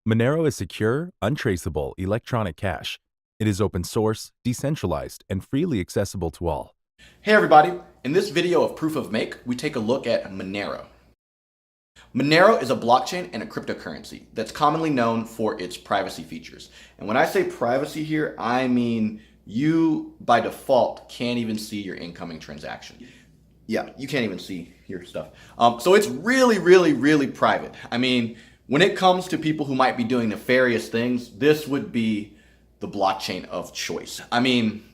Monero is secure, untraceable electronic cash. It is open source, decentralized, and freely accessible to all. Hey everybody, in this video of Proof of Make, we take a look at Monero. Monero is a blockchain and a cryptocurrency that's commonly known for its privacy features. And when I say privacy here, I mean you, by default, can't even see your incoming transaction. Yeah, you can't even see your stuff. So it's really private. I mean, when it comes to people who might be doing nefarious things, this would be the blockchain of choice. I mean,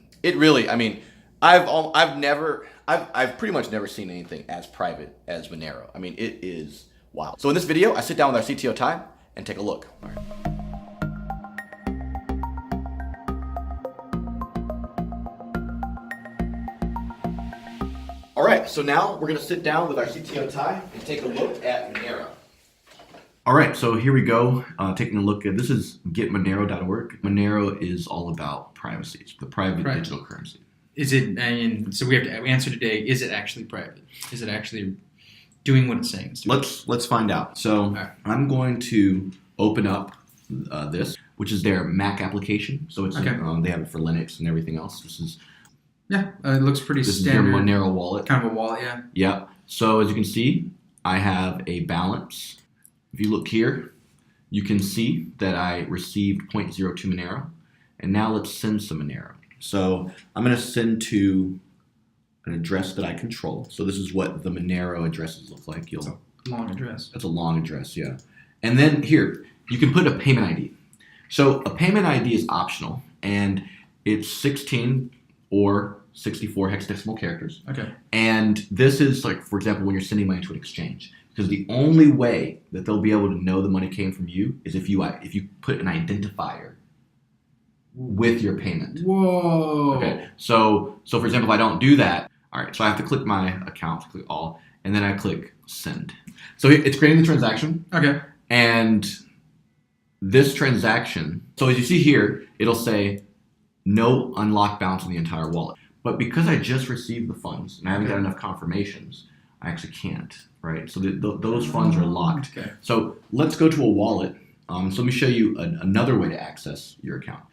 I've pretty much never seen anything as private as Monero. I mean, it is wild. So in this video, I sit down with our CTO Ty and take a look. All right. All right, so now we're gonna sit down with our CTO Ty and take a look at Monero. All right, so here we go. Taking a look at, this is getmonero.org. Monero is all about privacy. It's the private digital currency. Is it, and so we have to answer today, is it actually private? Is it actually doing what it's saying it's doing? Let's find out. So right. I'm going to open up this, which is their Mac application. So it's okay. They have it for Linux and everything else. This is it looks pretty standard. This is their Monero wallet. Kind of a wallet, yeah. Yeah. So as you can see, I have a balance. If you look here, you can see that I received 0.02 Monero, and now let's send some Monero. So I'm going to send to an address that I control. So this is what the Monero addresses look like. It's a long address. That's a long address, yeah. And then here, you can put a payment ID. So a payment ID is optional, and it's 16 or 64 hexadecimal characters. Okay. And this is like, for example, when you're sending money to an exchange. Because the only way that they'll be able to know the money came from you is if you put an identifier with your payment. Whoa. Okay. So for example, if I don't do that, all right. So I have to click my account, click all, and then I click send. So it's creating the transaction. Okay. And this transaction. So as you see here, it'll say no unlocked balance in the entire wallet. But because I just received the funds and I haven't got enough confirmations, I actually can't. Right, so those funds are locked. Okay. So let's go to a wallet. So let me show you another way to access your account.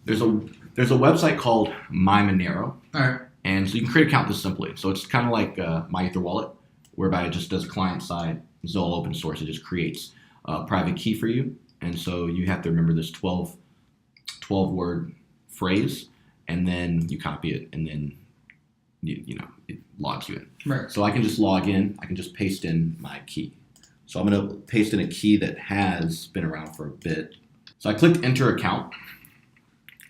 There's a website called My Monero, all right. And so you can create an account this simply. So it's kind of like My Ether Wallet, whereby it just does client side. It's all open source. It just creates a private key for you, and so you have to remember this 12 word phrase, and then you copy it, and then it logs you in. Right. So I can just log in. I can just paste in my key. So I'm going to paste in a key that has been around for a bit. So I clicked enter account.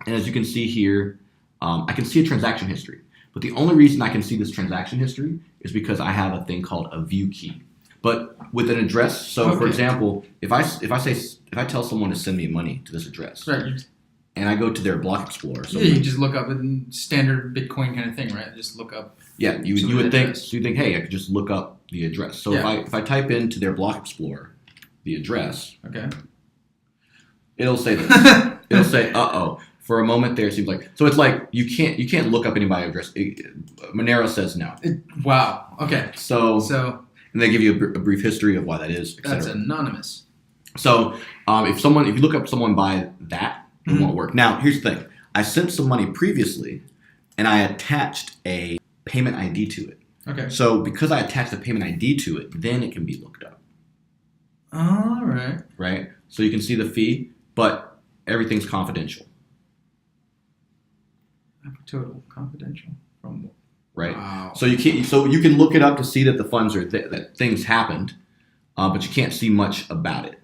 And as you can see here, I can see a transaction history. But the only reason I can see this transaction history is because I have a thing called a view key. But with an address, so for example, if I tell someone to send me money to this address, right. And I go to their block explorer. So you just look up a standard Bitcoin kind of thing, right? Just look up. Yeah, you would think. So you think, hey, I could just look up the address. So if I type into their block explorer the address, okay, it'll say this. It'll say, For a moment there, it seems like, so it's like you can't look up anybody's address. Monero says no. Wow. Okay. So and they give you a brief history of why that is. That's anonymous. So if you look up someone by that, it won't work. Now, here's the thing. I sent some money previously, and I attached a payment ID to it. Okay. So because I attached a payment ID to it, then it can be looked up. All right. Right? So you can see the fee, but everything's confidential. Total confidential from what? Right? Wow. So you can look it up to see that the funds are that things happened, but you can't see much about it.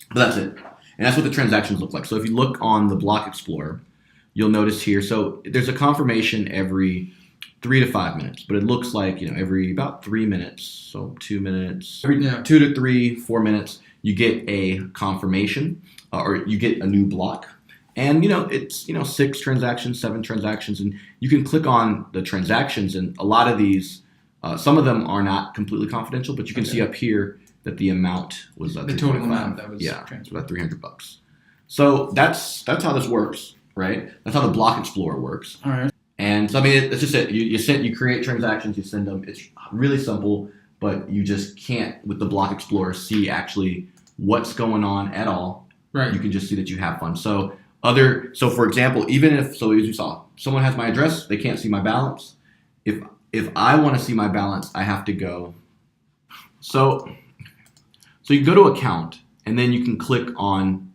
But that's it. And that's what the transactions look like. So if you look on the block explorer, you'll notice here, so there's a confirmation every 3 to 5 minutes, but it looks like, every about 3 minutes, so 2 minutes, every 2 to 3, 4 minutes, you get a confirmation, or you get a new block. And, it's, 6 transactions, 7 transactions, and you can click on the transactions, and a lot of these, some of them are not completely confidential, but you can see up here that the amount was the total amount that was transferred, about $300. So that's how this works, right? That's how the block explorer works. All right. And so it's just it. You create transactions, you send them. It's really simple, but you just can't with the block explorer see actually what's going on at all. Right. You can just see that you have funds. So for example, even if, so as you saw, someone has my address, they can't see my balance. If I want to see my balance, I have to go. So you go to account, and then you can click on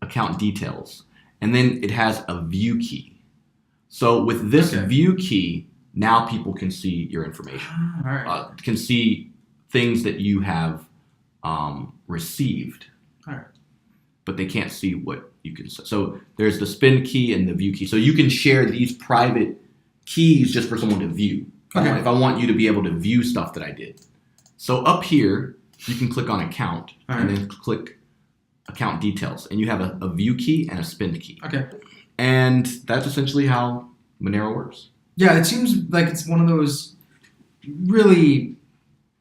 account details, and then it has a view key. So with this view key, now people can see your information. All right. Can see things that you have received. All right. But they can't see what you can. So there's the spin key and the view key. So you can share these private keys just for someone to view. Okay. If I want you to be able to view stuff that I did. So up here, you can click on account and then click account details. And you have a view key and a spin key. Okay. And that's essentially how Monero works. Yeah, it seems like it's one of those really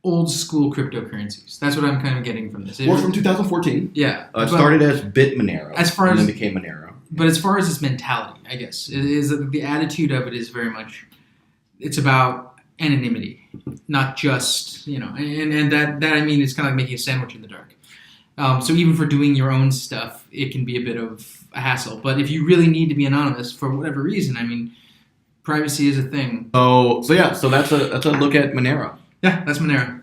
old school cryptocurrencies. That's what I'm kind of getting from this. Well, it's from 2014. Yeah. It started as Bit Monero. And then became Monero. But as far as its mentality, I guess, the attitude of it is very much, it's about anonymity, not just, and that I mean, it's kind of like making a sandwich in the dark. So even for doing your own stuff, it can be a bit of a hassle. But if you really need to be anonymous for whatever reason, I mean, privacy is a thing. So that's a look at Monero. Yeah, that's Monero.